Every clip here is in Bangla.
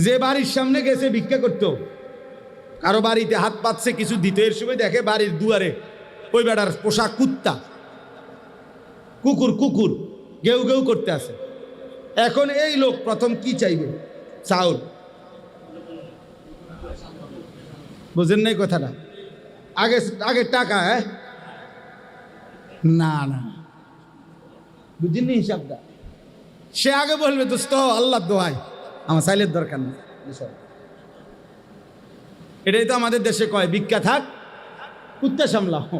যে বাড়ির সামনে গেছে ভিক্ষা করতো, কারো বাড়িতে হাত পাতছে কিছু দিতে, এর সময় দেখে বাড়ির দুয়ারে ওই বেটার পোশাক কুত্তা, কুকুর কুকুর গেউ গেউ করতে আসে। এখন এই লোক প্রথম কি চাইবে? চাউল। বুঝেন নাই কথাটা? আগে আগে টাকা। হ্যাঁ, না না, বুঝিনি হিসাবটা। সে আগে বলবে দোস্ত আল্লাহ দোহাই আমার চাইলের দরকার নেই। এটাই তো আমাদের দেশে কয় ভিক্ষা থাক কুত্তা সামলাও।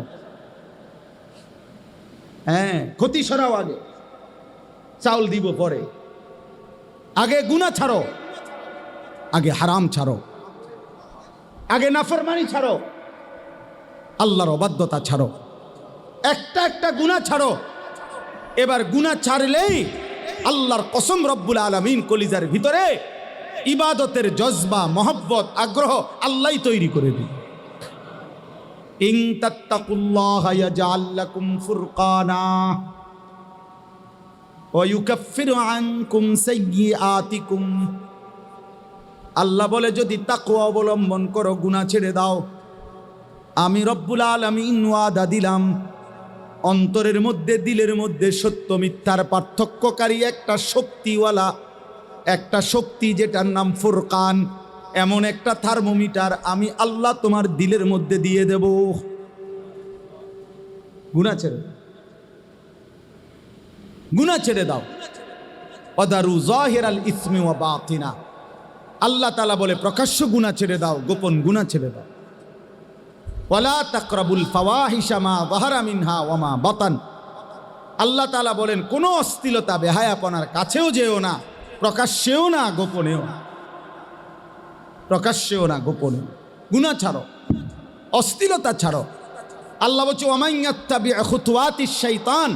হ্যাঁ, ক্ষতি সরাও, আগে চাউল দিব পরে। আগে গুনাহ ছাড়ো, আগে হারাম ছাড়ো, আগে নাফরমানি ছাড়ো, আল্লাহর অবাধ্যতা ছাড়ো, একটা একটা গুনাহ ছাড়ো। এবার গুনাহ ছাড়লেই আল্লাহর কসম রব্বুল আলামিন কলিজার ভিতরে ইবাদতের জজবা, মহব্বত, আগ্রহ আল্লাহই তৈরি করে দিন। ইন তাত্তাকুল্লাহা ইয়াজআল লাকুম ফুরকানা ওয়া ইউকাফিরু আনকুম সাইয়্যাতিকুম। আল্লাহ বলে যদি তাকওয়া অবলম্বন করো, গুনাহ ছেড়ে দাও, আমি রব্বুল আলামিন ওয়াদা দিলাম অন্তরের মধ্যে, দিলের মধ্যে সত্য মিথ্যার পার্থক্যকারী একটা শক্তিওয়ালা, একটা শক্তি যেটার নাম ফুরকান, এমন একটা থার্মোমিটার আমি আল্লাহ তোমার দিলের মধ্যে দিয়ে দেব। গুনাহ ছেড়ে, গুনাহ ছেড়ে দাও। ওয়াদারু যাহিরাল ইসমি ওয়া বাতিনা। আল্লাহ তাআলা বলে প্রকাশ্য গুনাহ ছেড়ে দাও, গোপন গুনাহ ছেড়ে দাও। ওয়ালা তাকরাবুল ফাওয়াহিশা মা যাহারা মিনহা ওয়া মা বাতান। আল্লাহ তাআলা বলেন কোনো অশ্লীলতা বেহায়াপনার কাছেও যেও না, প্রকাশ্যেও না গোপনেও না, প্রকাশ্যেও না গোপনেও। গুনাহ ছাড়ো, অশ্লীলতা ছাড়ো। আল্লাহ বলছে ওয়ামান ইয়াত্তাবি খুতুওয়াতিশ শাইতান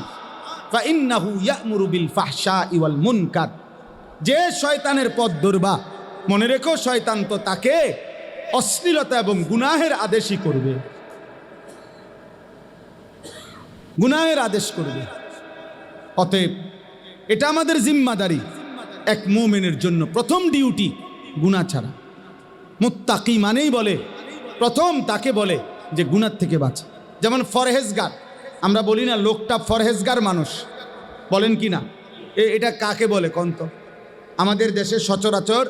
ফাইন্নাহু ইয়া'মুরু বিল ফাহশাই ওয়াল মুনকার। যে শয়তানের পথ ধরবা, মনে রেখো শয়তান তো তাকে অশ্লীলতা এবং গুনাহের আদেশই করবে, গুনাহের আদেশ করবে। অতএব এটা আমাদের জিম্মাদারি, এক মুমিনের জন্য প্রথম ডিউটি গুনাহ ছাড়া। মুত্তাকি মানেই বলে প্রথম তাকে বলে যে গুনাহ থেকে বাঁচে। যেমন ফরহেজগার, আমরা বলি না লোকটা ফরহেজগার মানুষ, বলেন কি না? এটা কাকে বলে কন্ত? আমাদের দেশে সচরাচর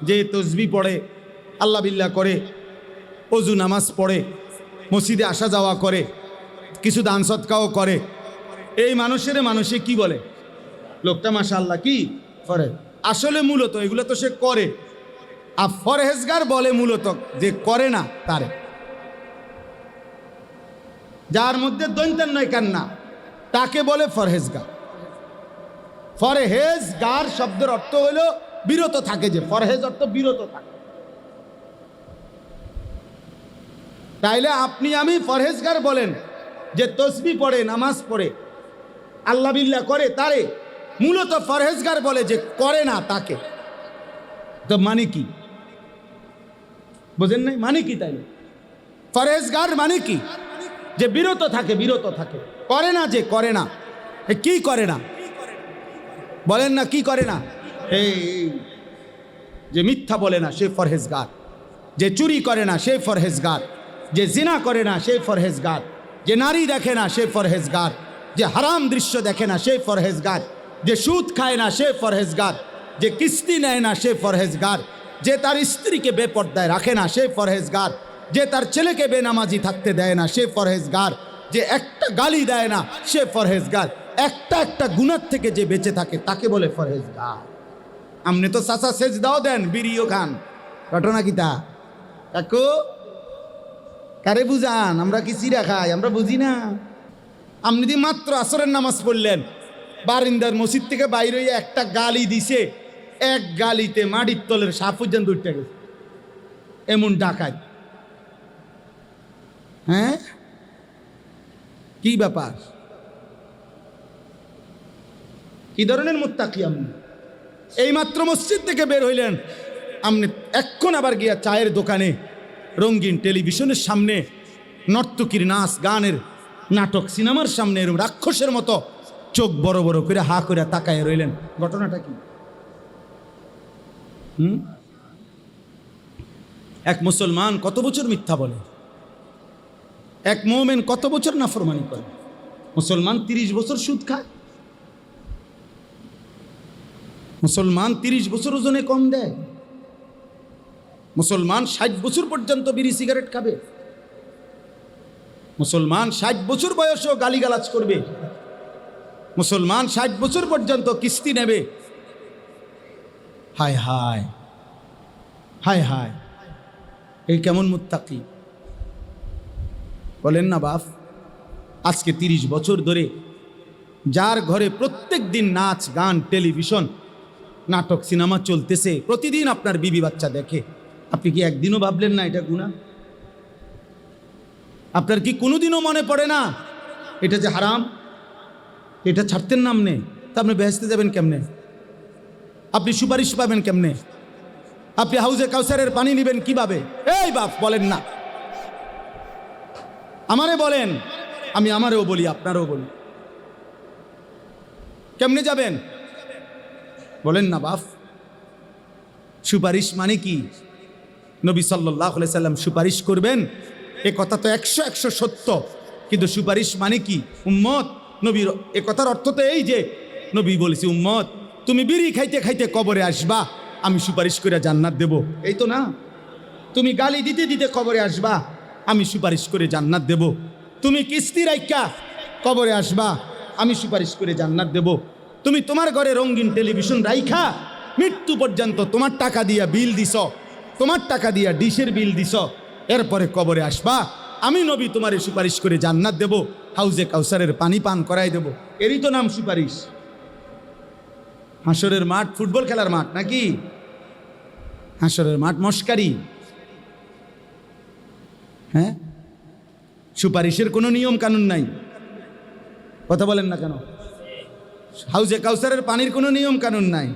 যে তসবিহ পড়ে, আল্লাহ বিল্লাহ করে, অজু নামাজ পড়ে, মসজিদে আসা যাওয়া করে, কিছু দান সদকাও করে, এই মানুষের মানুষে কি বলে? লোকটা মাশাআল্লাহ কি করে। আসলে মূলত এগুলো তো সে করে, আর ফরহেজগার বলে মূলত যে করে না তারে, যার মধ্যে দৈন্তান নয় কান্না, তাকে বলে ফরহেজগার। ফরহেজগার শব্দের অর্থ হলো বিরত থাকে, যে ফরহেজ অর্থ বিরত থাকে। তাইলে আপনি আমি ফরহেজগার বলেন যে তসবিহ পড়ে, নামাজ পড়ে, আল্লাহ বিল্লাহ করে, তারে মূলত ফরহেজগার বলে যে করে না তাকে। তো মানে কি বোঝেন নাই? মানে কি? তাইলে ফরহেজগার মানে কি? যে বিরত থাকে, বিরত থাকে, করে না, যে করে না। কি করে না বলেন না? কি করে না? এই যে মিথ্যা বলে না সে ফরহেজগার, যে চুরি করে না সে ফরহেজগার, যে জিনা করে না সে ফরহেজগার, যে নারী দেখে না সে ফরহেজগার, যে হারাম দৃশ্য দেখে না সে ফরহেজগার, যে সুদ খায় না সে ফরহেজগার, যে কিস্তি নেয় না সে ফরহেজগার, যে তার স্ত্রীকে বেপর্দায় রাখে না সে ফরহেজগার, যে তার ছেলেকে বেনামাজি থাকতে দেয় না সে ফরহেজগার, যে একটা গালি দেয় না সে ফরহেজগার। একটা একটা গুনাহ থেকে যে বেঁচে থাকে তাকে বলে ফরহেজগার। আমনে তো চাচা সেজদাও দেন, বিড়িও খান, ঘটনা কি তা? কাকু কারে বুঝান? আমরা কি চিরা খাই? আমরা বুঝি না। আপনি দি মাত্র আসরের নামাজ পড়লেন, বারিন্দার মসজিদ থেকে বাইরে হয়ে একটা গালি দিছে, এক গালিতে মাটির তলের সাপ পর্যন্ত উঠে গেছে, এমন ডাকায়। হ্যাঁ, কি ব্যাপার? কি ধরনের মুত্তাকি আপনি? এই মাত্র মসজিদ থেকে বের হইলেন, আপনি এখন আবার গিয়া চায়ের দোকানে, রঙিন টেলিভিশনের সামনে নর্তকীর নাচ গানের নাটক, সিনেমার সামনে এরকম রাক্ষসের মতো চোখ বড় বড় করে হা করে তাকায় রইলেন। ঘটনাটা কি? এক মুসলমান কত বছর মিথ্যা বলে, এক মুমিন কত বছর নাফরমানি করে। মুসলমান 30 বছর সুদ খায়, মুসলমান 30 বছর ওজনে কম দেয়, মুসলমান 60 বছর পর্যন্ত বিড়ি সিগারেট খাবে, মুসলমান 60 বছর বয়সেও গালিগালাজ করবে, মুসলমান 60 বছর পর্যন্ত কিস্তি নেবে। হায় হায় হায় হায়, এই কেমন মুত্তাকি বলেন না বাপ। আজকে 30 বছর ধরে যার ঘরে প্রত্যেক দিন নাচ গান টেলিভিশন নাটক সিনেমা চলতেছে, প্রতিদিন আপনার বিবি বাচ্চা দেখে, আপনি কি একদিনও ভাবলেন না এটা গুনাহ? আপনার কি কোনোদিনও মনে পড়ে না এটা যে হারাম? এটা ছাড়তেন নাম নেই, তা আপনি বেহেশতে যাবেন কেমনে? আপনি সুপারিশ পাবেন কেমনে? আপনি হাউজে কাউসারের পানি নেবেন কিভাবে? এই বাপ বলেন না, আমারে বলেন, আমি আমারও বলি আপনারও বলি, কেমনে যাবেন বলেন না বাপ। সুপারিশ মানে কি? নবী সাল্লাল্লাহু আলাইহি সাল্লাম সুপারিশ করবেন, এ কথা তো 100 সত্য, কিন্তু সুপারিশ মানে কি? উম্মত, নবীর এ কথার অর্থ তো এই যে নবী বলেছে, উম্মত তুমি বিড়ি খাইতে খাইতে কবরে আসবা, আমি সুপারিশ করে জান্নাত দেব, এই তো না? তুমি গালি দিতে দিতে কবরে আসবা, আমি সুপারিশ করে জান্নাত দেব। তুমি কিস্তি রাইখা কবরে আসবা, আমি সুপারিশ করে জান্নাত দেব। তুমি তোমার ঘরে রঙিন টেলিভিশন রাইখা মৃত্যু পর্যন্ত তোমার টাকা দিয়া বিল দিছ, তোমার টাকা দিয়া ডিশের বিল দিছ, এরপরে কবরে আসবা, আমি নবী তোমারে সুপারিশ করে জান্নাত দেব, হাউজে কাউসারের পানি পান করাই দেব। এরই তো নাম সুপারিশ। হাসরের মাঠ ফুটবল খেলার মাঠ নাকি? হাসরের মাঠ মস্কারি। হ্যাঁ, সুপারিশের কোনো নিয়ম কানুন নাই, কথা বলেন না কেন? হাউজে কাউসারের পানির কোনো নিয়ম কানুন নাই,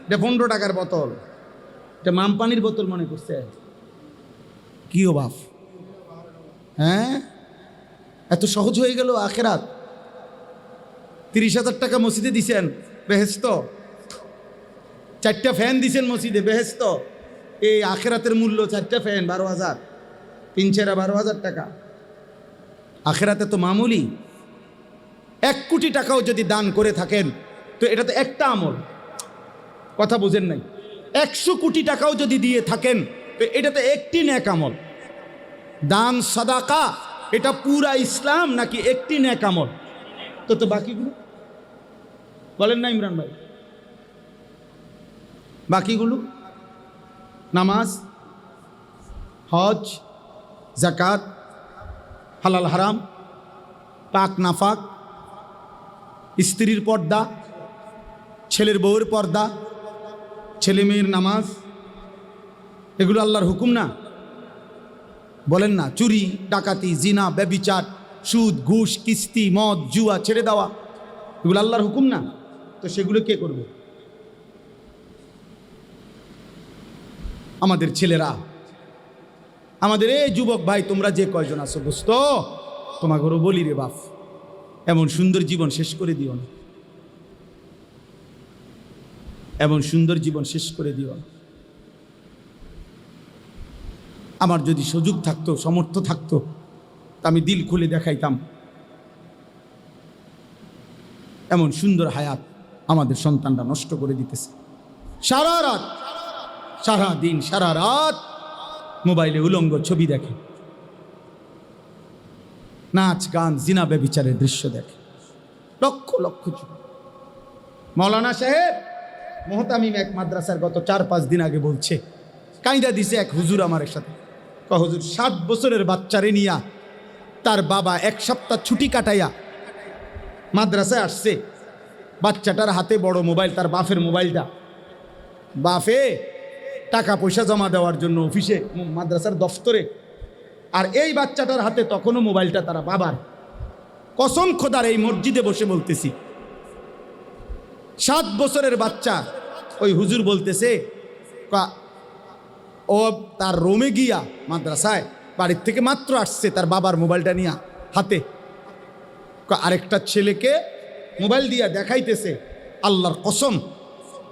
এটা 15 টাকার বোতল, এটা মাম পানির বোতল মনে করছে কি ও বাপ? হ্যাঁ, এত সহজ হয়ে গেল আখেরাত। 30,000 টাকা মসজিদে দিছেন, বেহেশত। 4টা ফ্যান দিছেন মসজিদে, বেহেশত। এই আখেরাতের মূল্য 4টা ফ্যান 12,000, 3 12,000 টাকা। আখেরাতে তো মামুলি। 1 কোটি টাকাও যদি দান করে থাকেন তো এটা তো একটা আমল, কথা বুঝেন নাই? 100 কোটি টাকাও যদি দিয়ে থাকেন তো এটা তো একটি নেক আমল। দান সাদাকা এটা পুরা ইসলাম নাকি একটি নেক আমল? তো বাকিগুলো বলেন না ইমরান ভাই? বাকিগুলো নামাজ, হজ, যাকাত, হালাল হারাম, পাক নাফাক, স্ত্রীর পর্দা, ছেলের বউয়ের পর্দা, ছেলে মেয়ের নামাজ, এগুলো আল্লাহর হুকুম না? বলেন না? চুরি, ডাকাতি, জিনা, ব্যভিচার, সুদ, ঘুষ, কিস্তি, মদ, জুয়া ছেড়ে দেওয়া, এগুলো আল্লাহর হুকুম না? তো সেগুলো কে করবে? আমাদের ছেলেরা, আমাদের এই যুবক ভাই, তোমরা যে কয়জন আছো দোস্ত, তোমাকেও বলি রে বাপ, এমন সুন্দর জীবন শেষ করে দিও না, এমন সুন্দর জীবন শেষ করে দিও না। আমার যদি সুযোগ থাকতো, সামর্থ্য থাকতো, আমি দিল খুলে দেখাইতাম এমন সুন্দর হায়াত আমাদের সন্তানরা নষ্ট করে দিতেছে। সারা রাত, সারা দিন, সারা রাত মোবাইলে উলঙ্গ ছবি দেখে, নাচ গান, জিনা ব্যভিচারের দৃশ্য দেখে, লক্ষ লক্ষ যুবক। মৌলানা সাহেব মোহতামিম এক মাদ্রাসার গত 4-5 দিন আগে বলছে, কাইদা দিছে এক হুজুর আমার সাথে, হুজুর 7 বছরের বাচ্চারে নিয়া তার বাবা 1 সপ্তাহ ছুটি কাটাইয়া মাদ্রাসায় আসছে, বাচ্চাটার হাতে বড় মোবাইল, তার বাপের মোবাইলটা, বাপে টাকা পয়সা জমা দেওয়ার জন্য অফিসে, মাদ্রাসার দফতরে, আর এই বাচ্চাটার হাতে তখনও মোবাইলটা তারা বাবার। কসম খোদার, এই মসজিদে বসে বলতেছি, 7 বছরের বাচ্চা। ওই হুজুর বলতেছে, ও তার রুমে গিয়া মাদ্রাসায় বাড়ির থেকে মাত্র আসছে, তার বাবার মোবাইলটা নিয়ে হাতে, আরেকটা ছেলেকে মোবাইল দিয়া দেখাইতেছে। আল্লাহর কসম,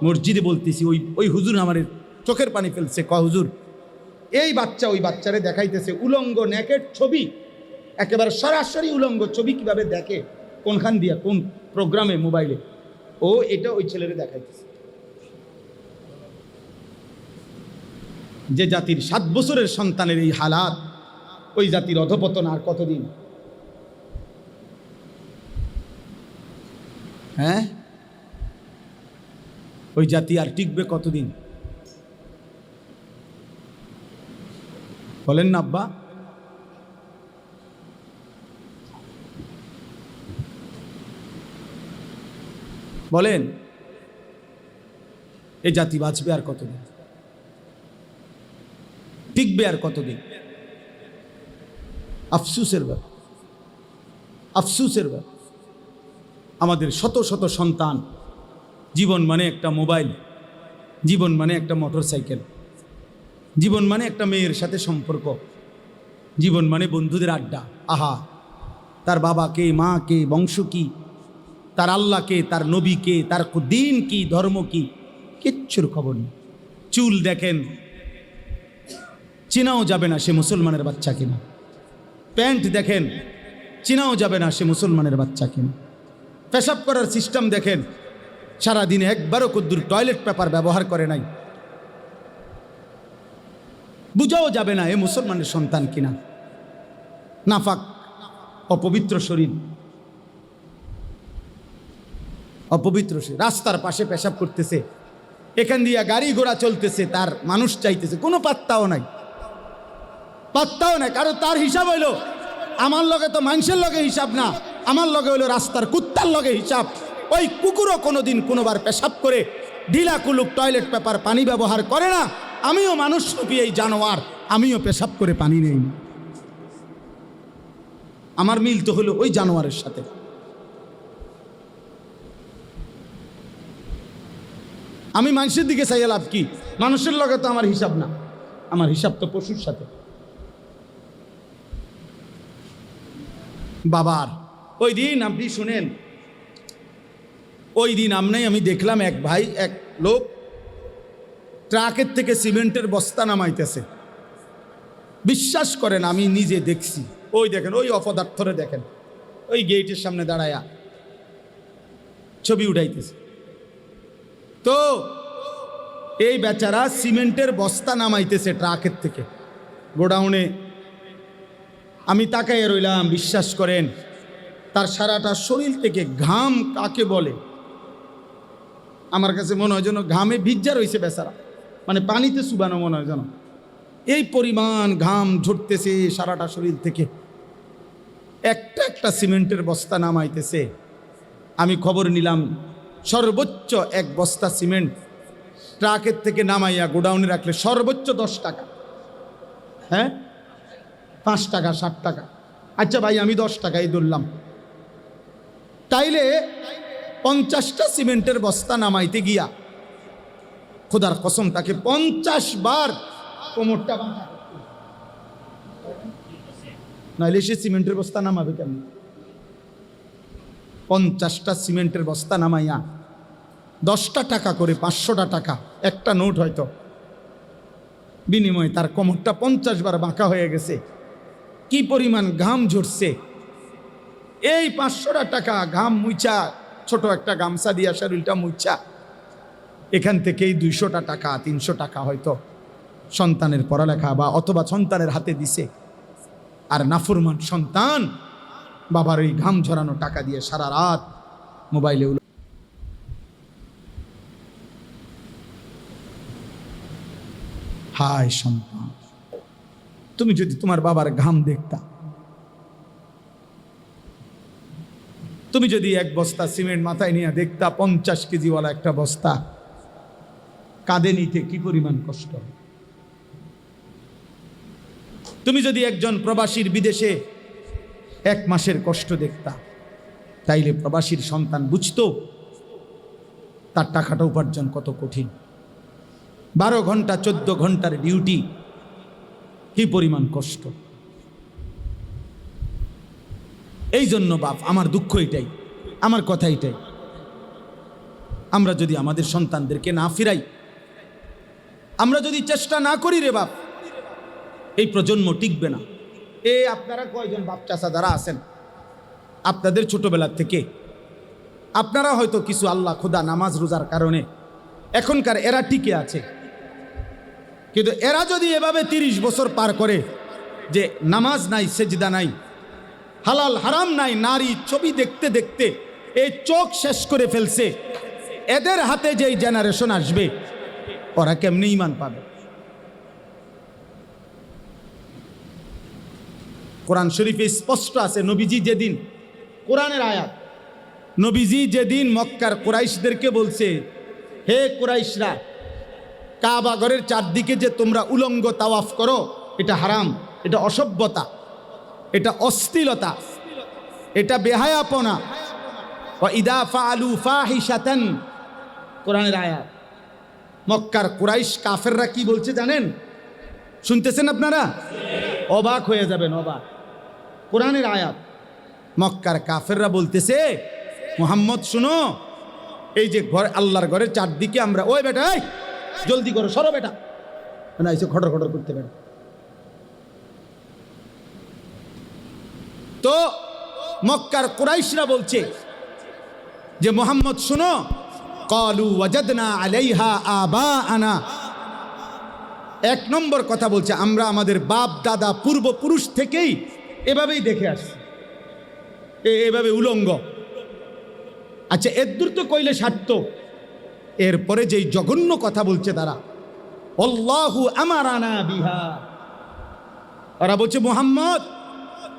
মসজিদে বলতেছি, ওই হুজুর আমার চোখের পানি ফেলছে। হুজুর এই বাচ্চা ওই বাচ্চারে দেখাইতেছে উলঙ্গ নেকেট ছবি, একেবারে সরাসরি উলঙ্গ ছবি কিভাবে দেখে, কোনখান দিয়া, কোন প্রোগ্রামে, মোবাইলে, ও এটা ওই ছেলেরে দেখাইতেছে। যে জাতির 7 বছরের সন্তানের এই হালাত, ওই জাতির অধপতন আর কতদিন? হ্যাঁ, ওই জাতি আর টিকবে কতদিন? বলেন না আব্বা? বলেন, এই জাতি বাঁচবে আর কতদিন? টিকবে আর কতদিন? আফসুসের ব্যাপার, আফসুসের ব্যাপার। আমাদের শত শত সন্তান, জীবন মানে একটা মোবাইল, জীবন মানে একটা মোটরসাইকেল, জীবন মানে একটা মেয়ের সাথে সম্পর্ক, জীবন মানে বন্ধুদের আড্ডা। আহা, তার বাবা কে, মা কে, বংশ কি, তার আল্লাহ কে, তার নবী কে, তার দিন কি, ধর্ম কি, কিচ্ছুর খবর নেই। চুল দেখেন, চেনাও যাবে না সে মুসলমানের বাচ্চা কিনা। প্যান্ট দেখেন, চেনাও যাবে না সে মুসলমানের বাচ্চা কিনা। পেশাব করার সিস্টেম দেখেন, সারাদিনে একবারও কদ্দুর টয়লেট পেপার ব্যবহার করে নাই, বুঝাও যাবে না এ মুসলমানের সন্তান কিনা। নাফাক, অপবিত্র শরীর, অপবিত্র শরীর। রাস্তার পাশে পেশাব করতেছে, এখান দিয়ে গাড়ি ঘোড়া চলতেছে, তার মানুষ চাইতেছে, কোনো পাত্তাও নাই, পাত্তাও নাই। কারণ তার হিসাব হইল, আমার লগে তো মানুষের লগে হিসাব না, আমার লগে হইলো রাস্তার কুত্তার লগে হিসাব। ওই কুকুরও কোনোদিন কোনোবার পেশাব করে ঢিলা কুলুক টয়লেট পেপার পানি ব্যবহার করে না। আমিও মানুষ রূপী এই জানোয়ার, আমিও পেশাব করে পানি নেই। আমার মিল তো হলো ওই জানোয়ারের সাথে। আমি মানুষের দিকে চাইয়া লাভ কি? মানুষের লগে তো আমার হিসাব না, আমার হিসাব তো পশুর সাথে। বাবার ওই দিন আপনি শুনেন, ওই দিন আমি দেখলাম এক ভাই, এক লোক ট্রাকের থেকে সিমেন্টের বস্তা নামাইতেছে। বিশ্বাস করেন, আমি নিজে দেখছি। ওই দেখেন, ওই অপদার্থরে দেখেন, ওই গেটের সামনে দাঁড়ায়া ছবি উঠাইতেছে। তো এই বেচারা সিমেন্টের বস্তা নামাইতেছে ট্রাকের থেকে গোডাউনে। আমি তাকাইয়া রইলাম। বিশ্বাস করেন, তার সারাটা শরীর থেকে ঘাম কাকে বলে আমার কাছে মনে হয় যেন ঘামে ভিজা রয়েছে বেচারা, মানে পানিতে চুবানো মনে হয় যেন। এই পরিমাণ ঘাম ঝরতেছে সারাটা শরীর থেকে, একটা একটা সিমেন্টের বস্তা নামাইতেছে। আমি খবর নিলাম, সর্বোচ্চ এক বস্তা সিমেন্ট ট্রাকের থেকে নামাইয়া গোডাউনে রাখলে সর্বোচ্চ 10 টাকা। হ্যাঁ, 5 টাকা, 60 টাকা। আচ্ছা ভাই, আমি 10 টাকাই ধরলাম। তাইলে 50টা সিমেন্টের বস্তা নামাইতে গিয়া খোদার কসম তাকে 50 বার কোমরটা বাঁকা, নাইলে সে সিমেন্টের বস্তা নামাবে কেমন? 50টা সিমেন্টের বস্তা নামাইয়া 10টা টাকা করে, 500টা টাকা একটা নোট হয়তো, বিনিময়ে তার কোমরটা 50 বার বাঁকা হয়ে গেছে। কি পরিমাণ ঘাম ঝরছে! এই 500টা টাকা ঘাম মুইচা, ছোট একটা গামছা দিয়া শরীরটা মুইচা, এখান থেকেই 200টা টাকা, 300 টাকা হয়তো সন্তানের পড়ালেখা বা অথবা সন্তানের হাতে দিছে। আর নাফরমান সন্তান বাবার ওই ঘাম ঝরানো টাকা দিয়ে সারা রাত মোবাইলে। হায় সন্তান, তুমি যদি তোমার বাবার ঘাম দেখতা, তুমি যদি এক বস্তা সিমেন্ট মাথায় নিয়ে দেখতা 50 কেজিওয়ালা একটা বস্তা, কাঁধে নিতে কি পরিমাণ কষ্ট। তুমি যদি একজন প্রবাসীর বিদেশে 1 মাসের কষ্ট দেখতা, তাইলে প্রবাসীর সন্তান বুঝতো তার টাকাটা উপার্জন কত কঠিন। 12 ঘন্টা 14 ঘন্টার ডিউটি, কি পরিমাণ কষ্ট। এই জন্য বাপ, আমার দুঃখ এটাই, আমার কথা এটাই, আমরা যদি আমাদের সন্তানদেরকে না ফিরাই, আমরা যদি চেষ্টা না করি রে বাপ, এই প্রজন্ম টিকবে না। আপনারা কয়জন বাপ চাচা যারা আছেন আপনাদের ছোটবেলার থেকে, আপনারা হয়তো কিছু আল্লাহ খোদা নামাজ রোজার কারণে এখনকার এরা টিকে আছে, কিন্তু এরা যদি এভাবে 30 বছর পার করে যে নামাজ নাই, সেজদা নাই, হালাল হারাম নাই, নারী ছবি দেখতে দেখতে এই চোখ শেষ করে ফেলছে, এদের হাতে যেই জেনারেশন আসবে ওরা কেমনি ঈমান পাবে? কোরআন শরীফে স্পষ্ট আছে, নবীজি যেদিন, কোরআনের আয়াত, নবীজি যেদিন মক্কার কুরাইশদেরকে বলছে, হে কুরাইশরা, কাবা ঘরের চারদিকে যে তোমরা উলঙ্গ তাওয়াফ করো, এটা হারাম, এটা অসভ্যতা, এটা অশ্লীলতা, এটা বেহায়াপনা। ওয়া ইদা ফাআলু ফাহিশাতান, কোরআনের আয়াত। মক্কার কুরাইশ কাফেররা কি বলছে জানেন? শুনতেছেন আপনারা? অবাক হয়ে যাবেন, অবাক। কোরআনের আয়াত। মক্কার কাফেররা বলতেছে, মুহাম্মদ শুনো, এই যে ঘর, আল্লাহর ঘরের চারদিকে আমরা, ওই বেটা, এই জলদি করো, সরো বেটা, না এসে খটর খটর করতে পারে। তো মক্কার কুরাইশরা বলছে যে মুহাম্মদ শুনো, ক্বালু ওয়াজাদনা আলাইহা আবাআনা, এক নম্বর কথা বলছে, আমরা আমাদের বাপ দাদা পূর্বপুরুষ থেকেই এভাবেই দেখে আসছি, এভাবে উলঙ্গ। আচ্ছা, এদূর তো কইলে সারত, এরপরে যেই জঘন্য কথা বলছে তারা, আল্লাহু আমারানা বিহা, ওরা বলছে মুহাম্মদ,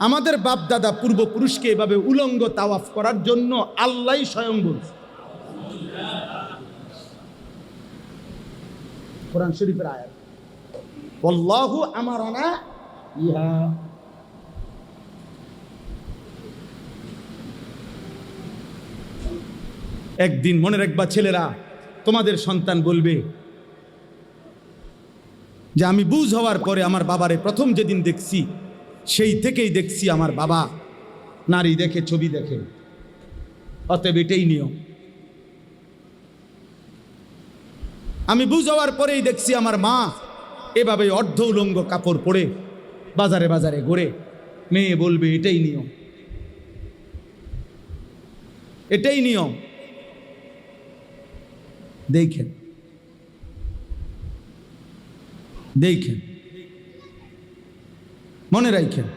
আমাদের বাপ দাদা পূর্বপুরুষকে এভাবে উলঙ্গ তাওয়াফ করার জন্য আল্লাহ স্বয়ং বলছে। কোরআন শরীফের আয়াত, আল্লাহু আমারানা বিহা। একদিন মনে রাখবা ছেলেরা, তোমাদের সন্তান বলবে যে আমি বুঝ হওয়ার পরে আমার বাবারে প্রথম যেদিন দেখছি সেই থেকেই দেখছি আমার বাবা নারী দেখে, ছবি দেখে, অতএব এটাই নিয়ম। আমি বুঝ হওয়ার পরেই দেখছি আমার মা এভাবে অর্ধ উলঙ্গ কাপড় পরে বাজারে বাজারে ঘুরে, মেয়ে বলবে এটাই নিয়ম, এটাই নিয়ম। দেখেন, দেখেন, মনে রাখেন।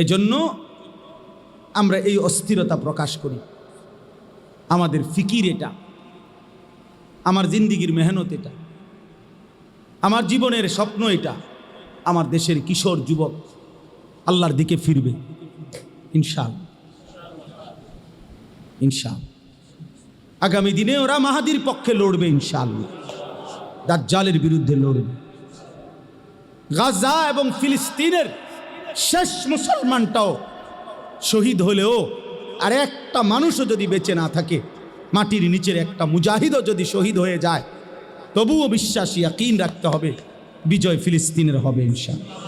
এজন্য আমরা এই অস্থিরতা প্রকাশ করি। আমাদের ফিকির এটা, আমার জিন্দিগির মেহনত এটা, আমার জীবনের স্বপ্ন এটা, আমার দেশের কিশোর যুবক আল্লাহর দিকে ফিরবে ইনশাআল্লাহ, ইনশাআল্লাহ। আগামী দিনে ওরা মাহাদির পক্ষে লড়বে ইনশাআল্লাহ, দাজ্জালের বিরুদ্ধে লড়বে। গাজা এবং ফিলিস্তিনের শেষ মুসলমানটাও শহীদ হলেও আর একটা মানুষও যদি বেঁচে না থাকে, মাটির নিচের একটা মুজাহিদও যদি শহীদ হয়ে যায়, তবুও বিশ্বাসী ইয়াকিন রাখতে হবে বিজয় ফিলিস্তিনের হবে ইনশাআল্লাহ।